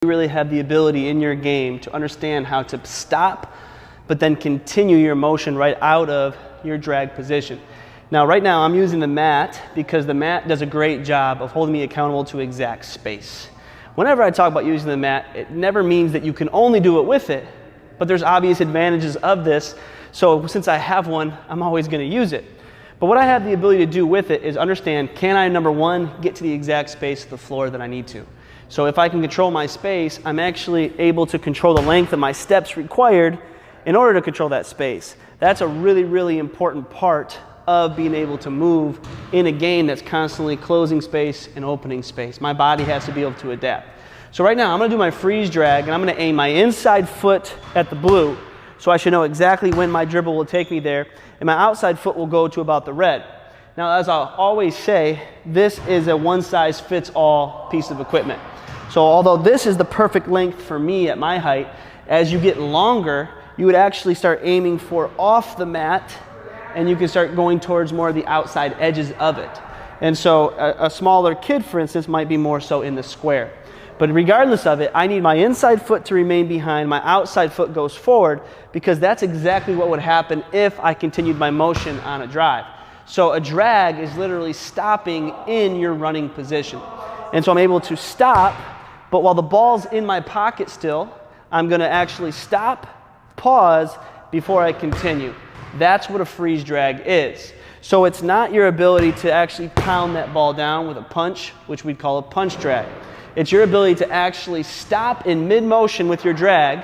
really have the ability in your game to understand how to stop, but then continue your motion right out of your drag position. Now, right now, I'm using the mat because the mat does a great job of holding me accountable to exact space. Whenever I talk about using the mat, it never means that you can only do it with it, but there's obvious advantages of this. So since I have one, I'm always going to use it. But what I have the ability to do with it is understand, can I, number one, get to the exact space of the floor that I need to? So if I can control my space, I'm actually able to control the length of my steps required in order to control that space. That's a really, really important part of being able to move in a game that's constantly closing space and opening space. My body has to be able to adapt. So right now, I'm going to do my freeze drag, and I'm going to aim my inside foot at the blue, so I should know exactly when my dribble will take me there, and my outside foot will go to about the red. Now, as I'll always say, this is a one-size-fits-all piece of equipment. So although this is the perfect length for me at my height, as you get longer, you would actually start aiming for off the mat, and you can start going towards more of the outside edges of it. And so a smaller kid, for instance, might be more so in the square. But regardless of it, I need my inside foot to remain behind, my outside foot goes forward, because that's exactly what would happen if I continued my motion on a drive. So a drag is literally stopping in your running position. And so I'm able to stop, but while the ball's in my pocket still, I'm going to actually stop, pause, before I continue. That's what a freeze drag is. So it's not your ability to actually pound that ball down with a punch, which we'd call a punch drag. It's your ability to actually stop in mid-motion with your drag,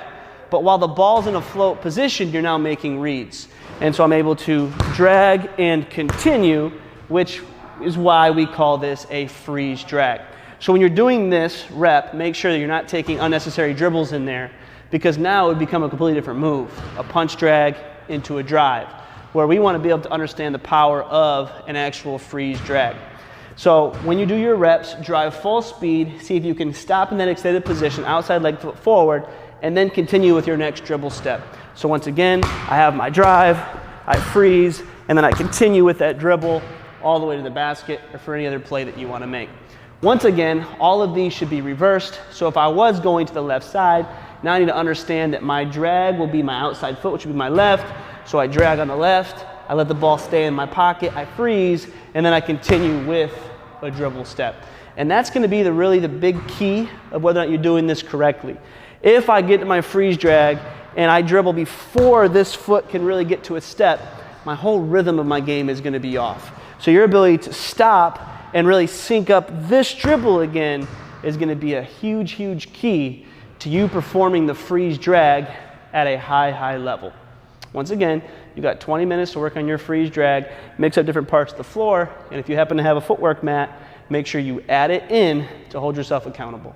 but while the ball's in a float position, you're now making reads. And so I'm able to drag and continue, which is why we call this a freeze drag. So when you're doing this rep, make sure that you're not taking unnecessary dribbles in there, because now it would become a completely different move, a punch drag into a drive, where we want to be able to understand the power of an actual freeze drag. So when you do your reps, drive full speed, see if you can stop in that extended position, outside leg foot forward, and then continue with your next dribble step. So once again, I have my drive, I freeze, and then I continue with that dribble all the way to the basket or for any other play that you want to make. Once again, all of these should be reversed. So if I was going to the left side, now I need to understand that my drag will be my outside foot, which would be my left. So I drag on the left, I let the ball stay in my pocket, I freeze, and then I continue with a dribble step. And that's going to be really the big key of whether or not you're doing this correctly. If I get to my freeze drag and I dribble before this foot can really get to a step, my whole rhythm of my game is going to be off. So your ability to stop and really sync up this dribble again is going to be a huge, huge key to you performing the freeze drag at a high, high level. Once again, you've got 20 minutes to work on your freeze drag, mix up different parts of the floor, and if you happen to have a footwork mat, make sure you add it in to hold yourself accountable.